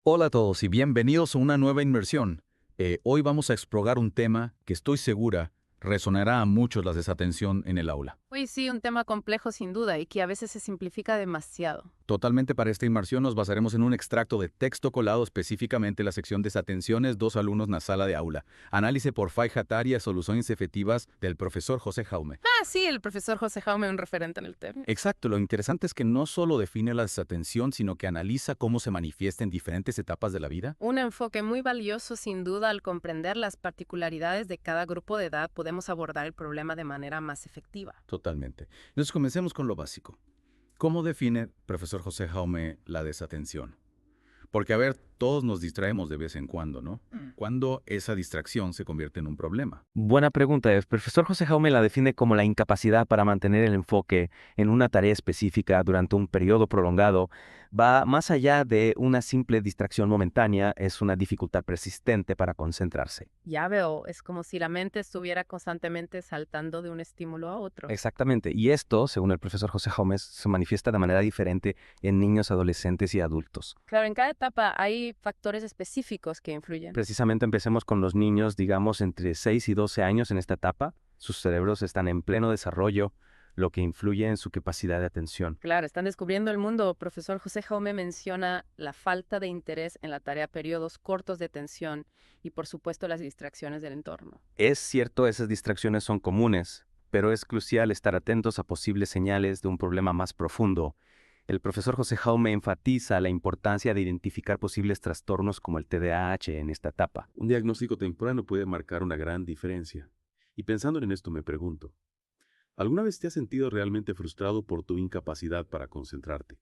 Hola a todos y bienvenidos a una nueva inmersión. Hoy vamos a explorar un tema que estoy segura resonará a muchos la desatención en el aula. Uy, sí, un tema complejo sin duda y que a veces se simplifica demasiado. Totalmente para esta inmersión nos basaremos en un extracto de texto colado específicamente en la sección Desatenciones, dos alumnos en la sala de aula. Análisis por Fay Hataria, soluciones efectivas del profesor José Jaume. Ah, sí, el profesor José Jaume, un referente en el tema. Exacto, lo interesante es que no solo define la desatención, sino que analiza cómo se manifiesta en diferentes etapas de la vida. Un enfoque muy valioso sin duda. Al comprender las particularidades de cada grupo de edad podemos abordar el problema de manera más efectiva. Totalmente. Entonces comencemos con lo básico. ¿Cómo define, profesor José Jaume, la desatención? Porque, a ver, todos nos distraemos de vez en cuando, ¿no? ¿Cuándo esa distracción se convierte en un problema? Buena pregunta. El profesor José Jaume la define como la incapacidad para mantener el enfoque en una tarea específica durante un periodo prolongado. Va más allá de una simple distracción momentánea, es una dificultad persistente para concentrarse. Ya veo, es como si la mente estuviera constantemente saltando de un estímulo a otro. Exactamente. Y esto, según el profesor José Jaume, se manifiesta de manera diferente en niños, adolescentes y adultos. Claro, en cada etapa hay factores específicos que influyen. Precisamente empecemos con los niños, digamos, entre 6 y 12 años en esta etapa. Sus cerebros están en pleno desarrollo, lo que influye en su capacidad de atención. Claro, están descubriendo el mundo. Profesor José Jaume menciona la falta de interés en la tarea, periodos cortos de atención y, por supuesto, las distracciones del entorno. Es cierto, esas distracciones son comunes, pero es crucial estar atentos a posibles señales de un problema más profundo. El profesor José Jaume enfatiza la importancia de identificar posibles trastornos como el TDAH en esta etapa. Un diagnóstico temprano puede marcar una gran diferencia. Y pensando en esto me pregunto, ¿alguna vez te has sentido realmente frustrado por tu incapacidad para concentrarte?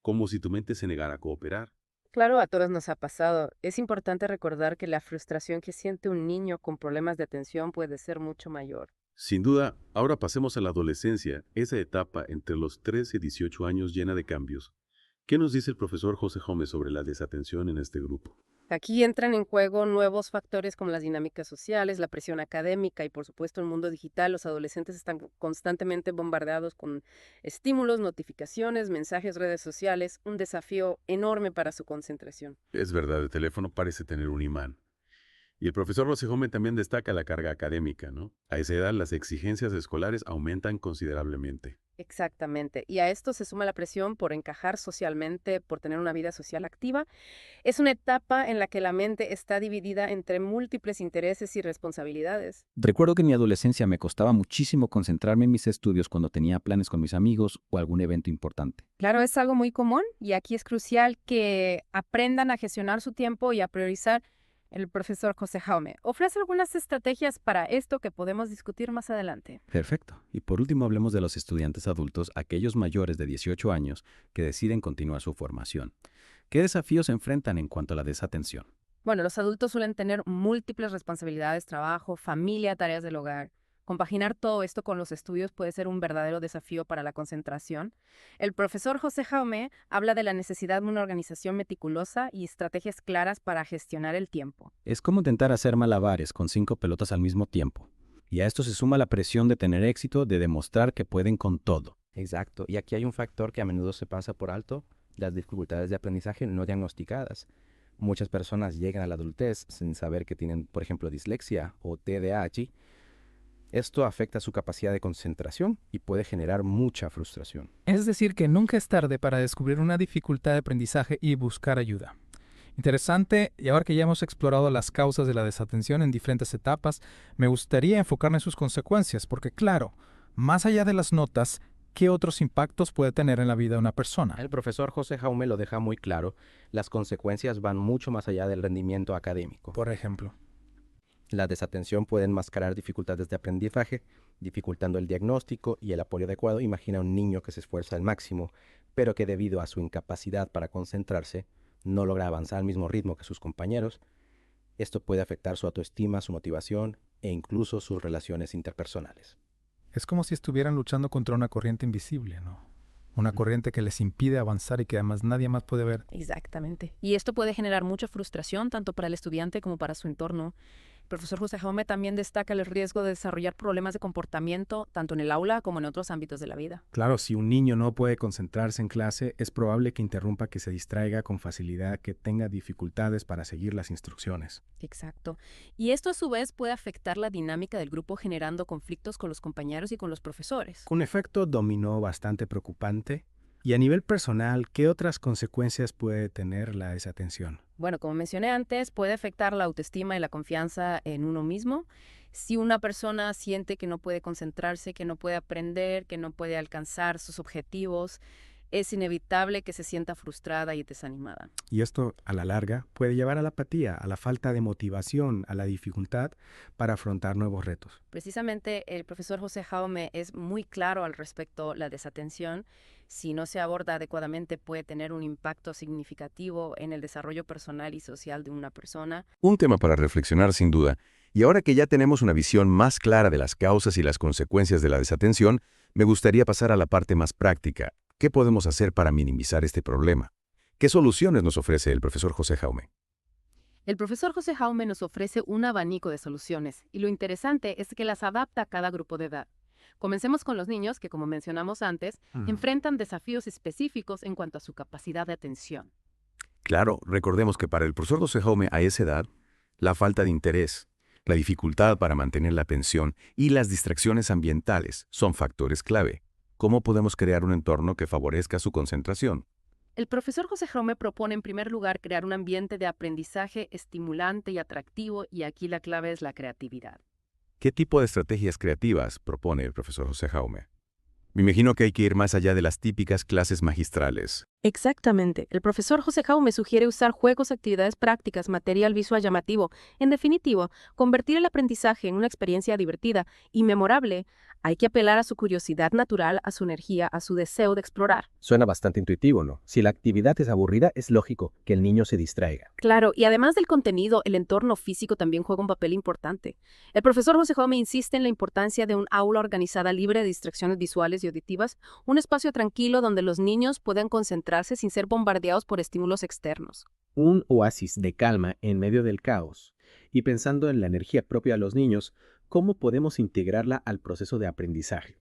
Como si tu mente se negara a cooperar. Claro, a todos nos ha pasado. Es importante recordar que la frustración que siente un niño con problemas de atención puede ser mucho mayor. Sin duda, ahora pasemos a la adolescencia, esa etapa entre los 13 y 18 años llena de cambios. ¿Qué nos dice el profesor José Gómez sobre la desatención en este grupo? Aquí entran en juego nuevos factores como las dinámicas sociales, la presión académica y, por supuesto, el mundo digital. Los adolescentes están constantemente bombardeados con estímulos, notificaciones, mensajes, redes sociales, un desafío enorme para su concentración. Es verdad, el teléfono parece tener un imán. Y el profesor José Gómez también destaca la carga académica, ¿no? A esa edad las exigencias escolares aumentan considerablemente. Exactamente. Y a esto se suma la presión por encajar socialmente, por tener una vida social activa. Es una etapa en la que la mente está dividida entre múltiples intereses y responsabilidades. Recuerdo que en mi adolescencia me costaba muchísimo concentrarme en mis estudios cuando tenía planes con mis amigos o algún evento importante. Claro, es algo muy común y aquí es crucial que aprendan a gestionar su tiempo y a priorizar. El profesor José Jaume ofrece algunas estrategias para esto que podemos discutir más adelante. Perfecto. Y por último hablemos de los estudiantes adultos, aquellos mayores de 18 años que deciden continuar su formación. ¿Qué desafíos se enfrentan en cuanto a la desatención? Bueno, los adultos suelen tener múltiples responsabilidades, trabajo, familia, tareas del hogar. Compaginar todo esto con los estudios puede ser un verdadero desafío para la concentración. El profesor José Jaume habla de la necesidad de una organización meticulosa y estrategias claras para gestionar el tiempo. Es como intentar hacer malabares con 5 pelotas al mismo tiempo. Y a esto se suma la presión de tener éxito, de demostrar que pueden con todo. Exacto. Y aquí hay un factor que a menudo se pasa por alto, las dificultades de aprendizaje no diagnosticadas. Muchas personas llegan a la adultez sin saber que tienen, por ejemplo, dislexia o TDAH. Esto afecta su capacidad de concentración y puede generar mucha frustración. Es decir, que nunca es tarde para descubrir una dificultad de aprendizaje y buscar ayuda. Interesante, y ahora que ya hemos explorado las causas de la desatención en diferentes etapas, me gustaría enfocarme en sus consecuencias, porque claro, más allá de las notas, ¿qué otros impactos puede tener en la vida de una persona? El profesor José Jaume lo deja muy claro, las consecuencias van mucho más allá del rendimiento académico. Por ejemplo, La desatención puede enmascarar dificultades de aprendizaje, dificultando el diagnóstico y el apoyo adecuado. Imagina un niño que se esfuerza al máximo, pero que debido a su incapacidad para concentrarse, no logra avanzar al mismo ritmo que sus compañeros. Esto puede afectar su autoestima, su motivación e incluso sus relaciones interpersonales. es como si estuvieran luchando contra una corriente invisible, ¿no? Una corriente que les impide avanzar y que además nadie más puede ver. Exactamente. Y esto puede generar mucha frustración tanto para el estudiante como para su entorno. Profesor José Jaume también destaca el riesgo de desarrollar problemas de comportamiento tanto en el aula como en otros ámbitos de la vida. Claro, si un niño no puede concentrarse en clase, es probable que interrumpa, que se distraiga con facilidad, que tenga dificultades para seguir las instrucciones. Exacto. Y esto a su vez puede afectar la dinámica del grupo generando conflictos con los compañeros y con los profesores. Un efecto dominó bastante preocupante. Y a nivel personal, ¿qué otras consecuencias puede tener la desatención? Bueno, como mencioné antes, puede afectar la autoestima y la confianza en uno mismo. Si una persona siente que no puede concentrarse, que no puede aprender, que no puede alcanzar sus objetivos, es inevitable que se sienta frustrada y desanimada. Y esto, a la larga, puede llevar a la apatía, a la falta de motivación, a la dificultad para afrontar nuevos retos. Precisamente el profesor José Jaume es muy claro al respecto. La desatención, si no se aborda adecuadamente, puede tener un impacto significativo en el desarrollo personal y social de una persona. Un tema para reflexionar sin duda. Y ahora que ya tenemos una visión más clara de las causas y las consecuencias de la desatención, me gustaría pasar a la parte más práctica. ¿Qué podemos hacer para minimizar este problema? ¿Qué soluciones nos ofrece el profesor José Jaume? El profesor José Jaume nos ofrece un abanico de soluciones, y lo interesante es que las adapta a cada grupo de edad. Comencemos con los niños que, como mencionamos antes, enfrentan desafíos específicos en cuanto a su capacidad de atención. Claro, recordemos que para el profesor José Jaume a esa edad, la falta de interés, la dificultad para mantener la atención y las distracciones ambientales son factores clave. ¿Cómo podemos crear un entorno que favorezca su concentración? El profesor José Jaume propone en primer lugar crear un ambiente de aprendizaje estimulante y atractivo, y aquí la clave es la creatividad. ¿Qué tipo de estrategias creativas propone el profesor José Jaume? Me imagino que hay que ir más allá de las típicas clases magistrales. Exactamente. El profesor José Jaume sugiere usar juegos, actividades prácticas, material visual llamativo. En definitivo, convertir el aprendizaje en una experiencia divertida y memorable. Hay que apelar a su curiosidad natural, a su energía, a su deseo de explorar. Suena bastante intuitivo, ¿no? Si la actividad es aburrida, es lógico que el niño se distraiga. Claro, y además del contenido, el entorno físico también juega un papel importante. El profesor José Jaume insiste en la importancia de un aula organizada libre de distracciones visuales y auditivas, un espacio tranquilo donde los niños puedan concentrarse sin ser bombardeados por estímulos externos. Un oasis de calma en medio del caos. Y pensando en la energía propia de los niños, ¿cómo podemos integrarla al proceso de aprendizaje?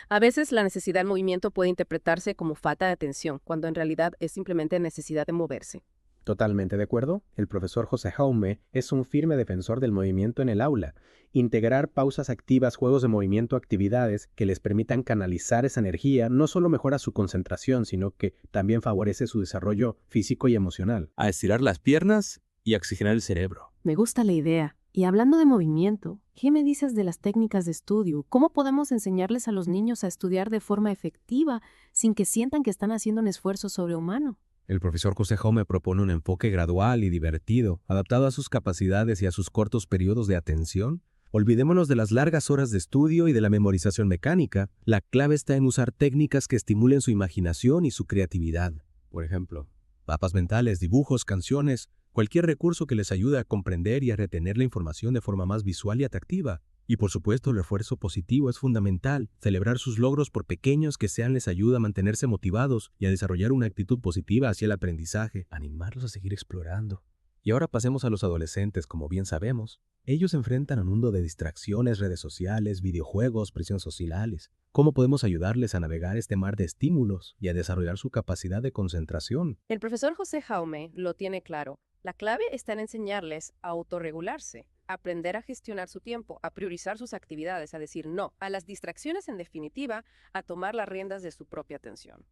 A veces la necesidad de movimiento puede interpretarse como falta de atención, cuando en realidad es simplemente necesidad de moverse. Totalmente de acuerdo. El profesor José Jaume es un firme defensor del movimiento en el aula. Integrar pausas activas, juegos de movimiento, actividades que les permitan canalizar esa energía no solo mejora su concentración, sino que también favorece su desarrollo físico y emocional. A estirar las piernas y a oxigenar el cerebro. Me gusta la idea. Y hablando de movimiento, ¿qué me dices de las técnicas de estudio? ¿Cómo podemos enseñarles a los niños a estudiar de forma efectiva sin que sientan que están haciendo un esfuerzo sobrehumano? El profesor José Jaume propone un enfoque gradual y divertido, adaptado a sus capacidades y a sus cortos periodos de atención. Olvidémonos de las largas horas de estudio y de la memorización mecánica. La clave está en usar técnicas que estimulen su imaginación y su creatividad. Por ejemplo, mapas mentales, dibujos, canciones, cualquier recurso que les ayude a comprender y a retener la información de forma más visual y atractiva. Y por supuesto, el refuerzo positivo es fundamental. Celebrar sus logros, por pequeños que sean, les ayuda a mantenerse motivados y a desarrollar una actitud positiva hacia el aprendizaje. Animarlos a seguir explorando. Y ahora pasemos a los adolescentes. Como bien sabemos, ellos enfrentan un mundo de distracciones, redes sociales, videojuegos, presiones sociales. ¿Cómo podemos ayudarles a navegar este mar de estímulos y a desarrollar su capacidad de concentración? El profesor José Jaume lo tiene claro. La clave está en enseñarles a autorregularse, a aprender a gestionar su tiempo, a priorizar sus actividades, a decir no a las distracciones, en definitiva, a tomar las riendas de su propia atención.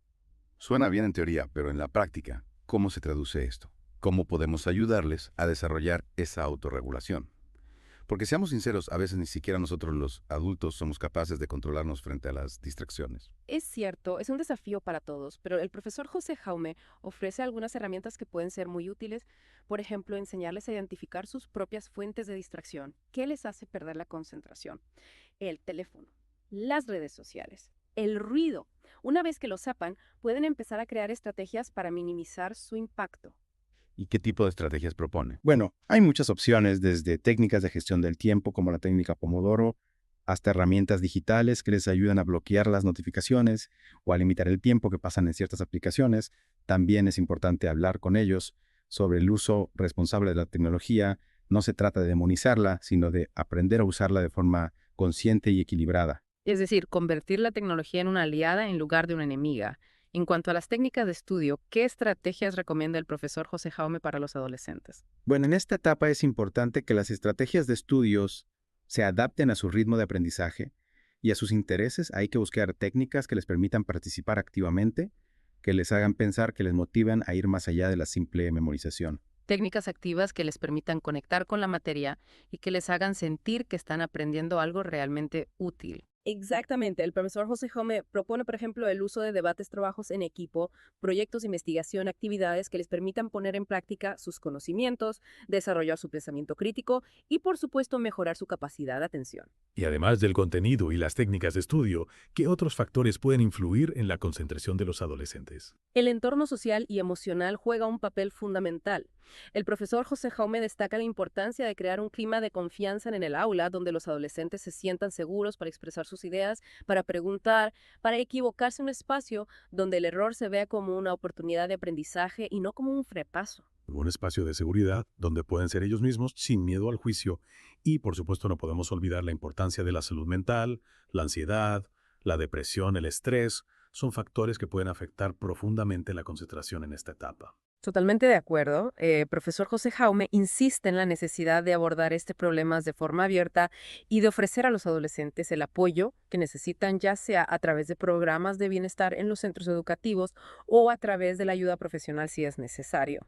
Suena bien en teoría, pero en la práctica, ¿cómo se traduce esto? ¿Cómo podemos ayudarles a desarrollar esa autorregulación? Porque seamos sinceros, a veces ni siquiera nosotros los adultos somos capaces de controlarnos frente a las distracciones. Es cierto, es un desafío para todos, pero el profesor José Jaume ofrece algunas herramientas que pueden ser muy útiles. Por ejemplo, enseñarles a identificar sus propias fuentes de distracción. ¿Qué les hace perder la concentración? El teléfono, las redes sociales, el ruido. Una vez que lo sepan, pueden empezar a crear estrategias para minimizar su impacto. ¿Y qué tipo de estrategias propone? Bueno, hay muchas opciones, desde técnicas de gestión del tiempo como la técnica Pomodoro, hasta herramientas digitales que les ayudan a bloquear las notificaciones o a limitar el tiempo que pasan en ciertas aplicaciones. También es importante hablar con ellos sobre el uso responsable de la tecnología, No se trata de demonizarla, sino de aprender a usarla de forma consciente y equilibrada. Es decir, convertir la tecnología en una aliada en lugar de una enemiga. En cuanto a las técnicas de estudio, ¿qué estrategias recomienda el profesor José Jaume para los adolescentes? Bueno, en esta etapa es importante que las estrategias de estudios se adapten a su ritmo de aprendizaje y a sus intereses. Hay que buscar técnicas que les permitan participar activamente, que les hagan pensar, que les motivan a ir más allá de la simple memorización. Técnicas activas que les permitan conectar con la materia y que les hagan sentir que están aprendiendo algo realmente útil. Exactamente. El profesor José Jaume propone, por ejemplo, el uso de debates, trabajos en equipo, proyectos de investigación, actividades que les permitan poner en práctica sus conocimientos, desarrollar su pensamiento crítico y, por supuesto, mejorar su capacidad de atención. Y además del contenido y las técnicas de estudio, ¿qué otros factores pueden influir en la concentración de los adolescentes? El entorno social y emocional juega un papel fundamental. El profesor José Jaume destaca la importancia de crear un clima de confianza en el aula donde los adolescentes se sientan seguros para expresar sus ideas, para preguntar, para equivocarse en un espacio donde el error se vea como una oportunidad de aprendizaje y no como un fracaso. Un espacio de seguridad donde pueden ser ellos mismos sin miedo al juicio. Y, por supuesto, no podemos olvidar la importancia de la salud mental, la ansiedad, la depresión, el estrés. Son factores que pueden afectar profundamente la concentración en esta etapa. Totalmente de acuerdo. Profesor José Jaume insiste en la necesidad de abordar este problema de forma abierta y de ofrecer a los adolescentes el apoyo que necesitan, ya sea a través de programas de bienestar en los centros educativos o a través de la ayuda profesional si es necesario.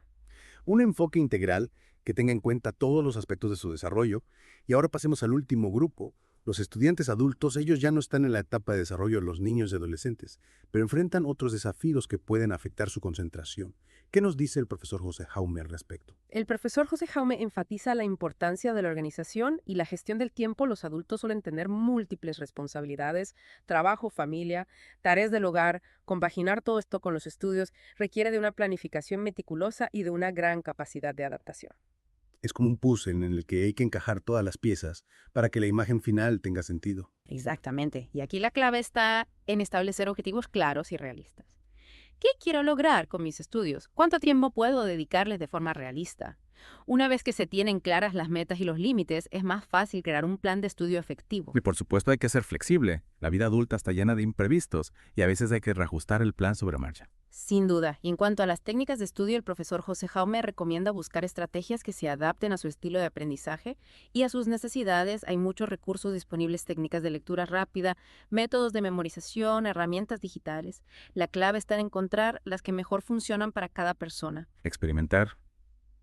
Un enfoque integral que tenga en cuenta todos los aspectos de su desarrollo. Y ahora pasemos al último grupo. Los estudiantes adultos, ellos ya no están en la etapa de desarrollo de los niños y adolescentes, pero enfrentan otros desafíos que pueden afectar su concentración. ¿Qué nos dice el profesor José Jaume al respecto? El profesor José Jaume enfatiza la importancia de la organización y la gestión del tiempo. Los adultos suelen tener múltiples responsabilidades, trabajo, familia, tareas del hogar. Compaginar todo esto con los estudios requiere de una planificación meticulosa y de una gran capacidad de adaptación. Es como un puzzle en el que hay que encajar todas las piezas para que la imagen final tenga sentido. Exactamente. Y aquí la clave está en establecer objetivos claros y realistas. ¿Qué quiero lograr con mis estudios? ¿Cuánto tiempo puedo dedicarles de forma realista? Una vez que se tienen claras las metas y los límites, es más fácil crear un plan de estudio efectivo. Y por supuesto hay que ser flexible. La vida adulta está llena de imprevistos y a veces hay que reajustar el plan sobre marcha. Sin duda. Y en cuanto a las técnicas de estudio, el profesor José Jaume recomienda buscar estrategias que se adapten a su estilo de aprendizaje y a sus necesidades. Hay muchos recursos disponibles, técnicas de lectura rápida, métodos de memorización, herramientas digitales. La clave está en encontrar las que mejor funcionan para cada persona. Experimentar,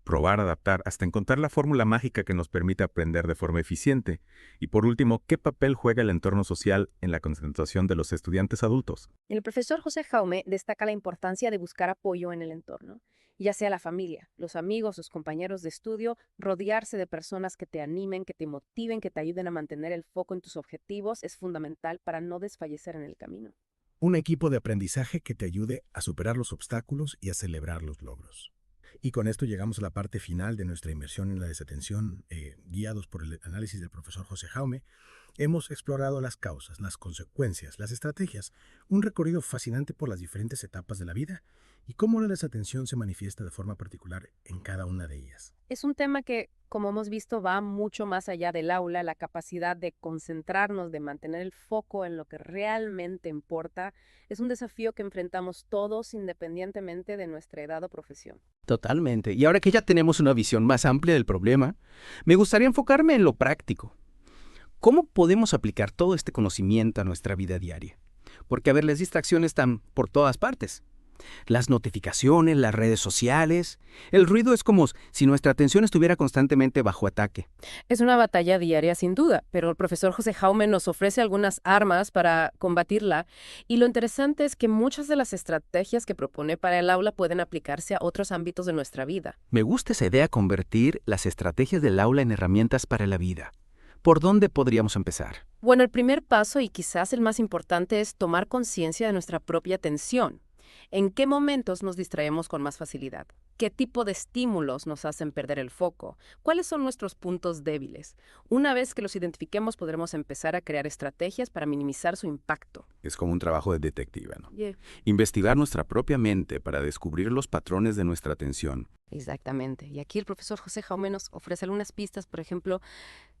probar, adaptar, hasta encontrar la fórmula mágica que nos permita aprender de forma eficiente. Y por último, ¿qué papel juega el entorno social en la concentración de los estudiantes adultos? El profesor José Jaume destaca la importancia de buscar apoyo en el entorno, ya sea la familia, los amigos, los compañeros de estudio, rodearse de personas que te animen, que te motiven, que te ayuden a mantener el foco en tus objetivos es fundamental para no desfallecer en el camino. Un equipo de aprendizaje que te ayude a superar los obstáculos y a celebrar los logros. Y con esto llegamos a la parte final de nuestra inmersión en la desatención, guiados por el análisis del profesor José Jaume. Hemos explorado las causas, las consecuencias, las estrategias, un recorrido fascinante por las diferentes etapas de la vida y cómo la desatención se manifiesta de forma particular en cada una de ellas. Es un tema que, como hemos visto, va mucho más allá del aula. La capacidad de concentrarnos, de mantener el foco en lo que realmente importa, es un desafío que enfrentamos todos independientemente de nuestra edad o profesión. Totalmente. Y ahora que ya tenemos una visión más amplia del problema, me gustaría enfocarme en lo práctico. ¿Cómo podemos aplicar todo este conocimiento a nuestra vida diaria? Porque, a ver, las distracciones están por todas partes. Las notificaciones, las redes sociales. El ruido es como si nuestra atención estuviera constantemente bajo ataque. Es una batalla diaria sin duda, pero el profesor José Jaume nos ofrece algunas armas para combatirla y lo interesante es que muchas de las estrategias que propone para el aula pueden aplicarse a otros ámbitos de nuestra vida. Me gusta esa idea, convertir las estrategias del aula en herramientas para la vida. ¿Por dónde podríamos empezar? Bueno, el primer paso y quizás el más importante es tomar conciencia de nuestra propia atención. ¿En qué momentos nos distraemos con más facilidad? ¿Qué tipo de estímulos nos hacen perder el foco? ¿Cuáles son nuestros puntos débiles? Una vez que los identifiquemos, podremos empezar a crear estrategias para minimizar su impacto. Es como un trabajo de detective, ¿no? Yeah. Investigar nuestra propia mente para descubrir los patrones de nuestra atención. Exactamente. Y aquí el profesor José Jaume nos ofrece algunas pistas, por ejemplo,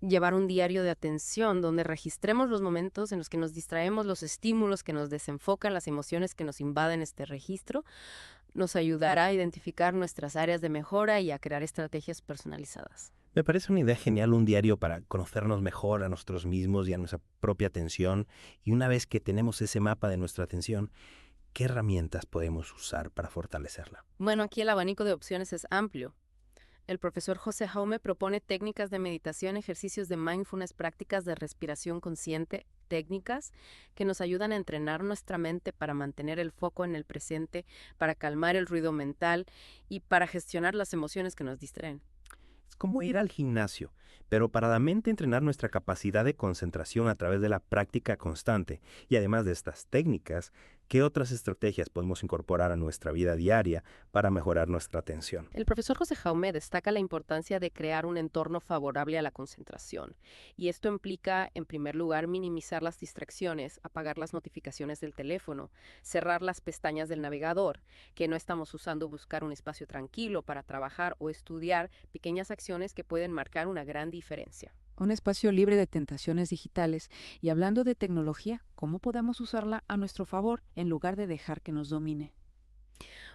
llevar un diario de atención donde registremos los momentos en los que nos distraemos, los estímulos que nos desenfocan, las emociones que nos invaden este registro, nos ayudará a identificar nuestras áreas de mejora y a crear estrategias personalizadas. Me parece una idea genial un diario para conocernos mejor a nosotros mismos y a nuestra propia atención. Y una vez que tenemos ese mapa de nuestra atención, ¿qué herramientas podemos usar para fortalecerla? Bueno, aquí el abanico de opciones es amplio. El profesor José Jaume propone técnicas de meditación, ejercicios de mindfulness, prácticas de respiración consciente, técnicas que nos ayudan a entrenar nuestra mente para mantener el foco en el presente, para calmar el ruido mental y para gestionar las emociones que nos distraen. Es como ir al gimnasio, pero para la mente entrenar nuestra capacidad de concentración a través de la práctica constante. Y además de estas técnicas, ¿qué otras estrategias podemos incorporar a nuestra vida diaria para mejorar nuestra atención? El profesor José Jaume destaca la importancia de crear un entorno favorable a la concentración. Y esto implica, en primer lugar, minimizar las distracciones, apagar las notificaciones del teléfono, cerrar las pestañas del navegador, que no estamos usando, buscar un espacio tranquilo para trabajar o estudiar, pequeñas acciones que pueden marcar una gran diferencia. Un espacio libre de tentaciones digitales. Y hablando de tecnología, ¿cómo podemos usarla a nuestro favor en lugar de dejar que nos domine?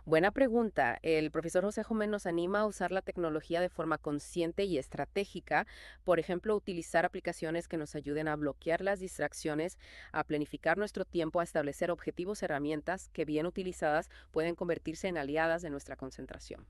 Buena pregunta. El profesor José Jaume nos anima a usar la tecnología de forma consciente y estratégica. Por ejemplo, utilizar aplicaciones que nos ayuden a bloquear las distracciones, a planificar nuestro tiempo, a establecer objetivos, herramientas que bien utilizadas pueden convertirse en aliadas de nuestra concentración.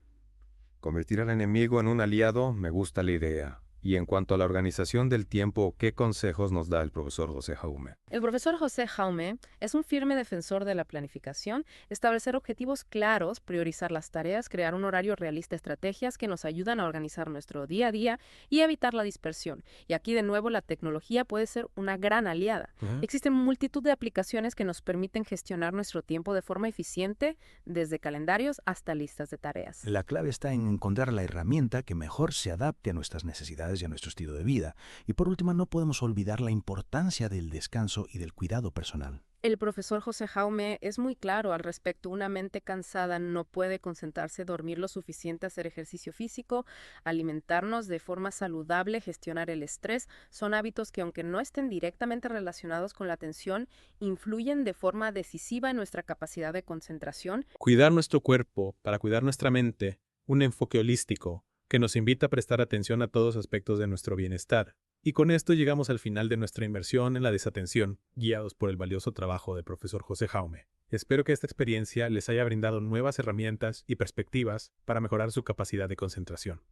Convertir al enemigo en un aliado, me gusta la idea. Y en cuanto a la organización del tiempo, ¿qué consejos nos da el profesor José Jaume? El profesor José Jaume es un firme defensor de la planificación, establecer objetivos claros, priorizar las tareas, crear un horario realista, estrategias que nos ayudan a organizar nuestro día a día y evitar la dispersión. Y aquí de nuevo la tecnología puede ser una gran aliada. Existen multitud de aplicaciones que nos permiten gestionar nuestro tiempo de forma eficiente, desde calendarios hasta listas de tareas. La clave está en encontrar la herramienta que mejor se adapte a nuestras necesidades y a nuestro estilo de vida. Y por último, no podemos olvidar la importancia del descanso y del cuidado personal. El profesor José Jaume es muy claro al respecto. Una mente cansada no puede concentrarse, dormir lo suficiente, hacer ejercicio físico, alimentarnos de forma saludable, gestionar el estrés. Son hábitos que, aunque no estén directamente relacionados con la atención, influyen de forma decisiva en nuestra capacidad de concentración. Cuidar nuestro cuerpo para cuidar nuestra mente, un enfoque holístico que nos invita a prestar atención a todos aspectos de nuestro bienestar. Y con esto llegamos al final de nuestra inmersión en la desatención, guiados por el valioso trabajo del profesor José Jaume. Espero que esta experiencia les haya brindado nuevas herramientas y perspectivas para mejorar su capacidad de concentración.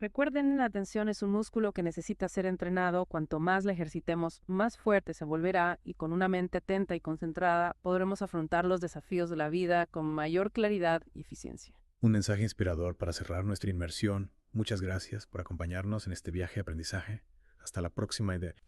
Recuerden, la atención es un músculo que necesita ser entrenado. Cuanto más la ejercitemos, más fuerte se volverá y con una mente atenta y concentrada podremos afrontar los desafíos de la vida con mayor claridad y eficiencia. Un mensaje inspirador para cerrar nuestra inmersión. Muchas gracias por acompañarnos en este viaje de aprendizaje. Hasta la próxima idea.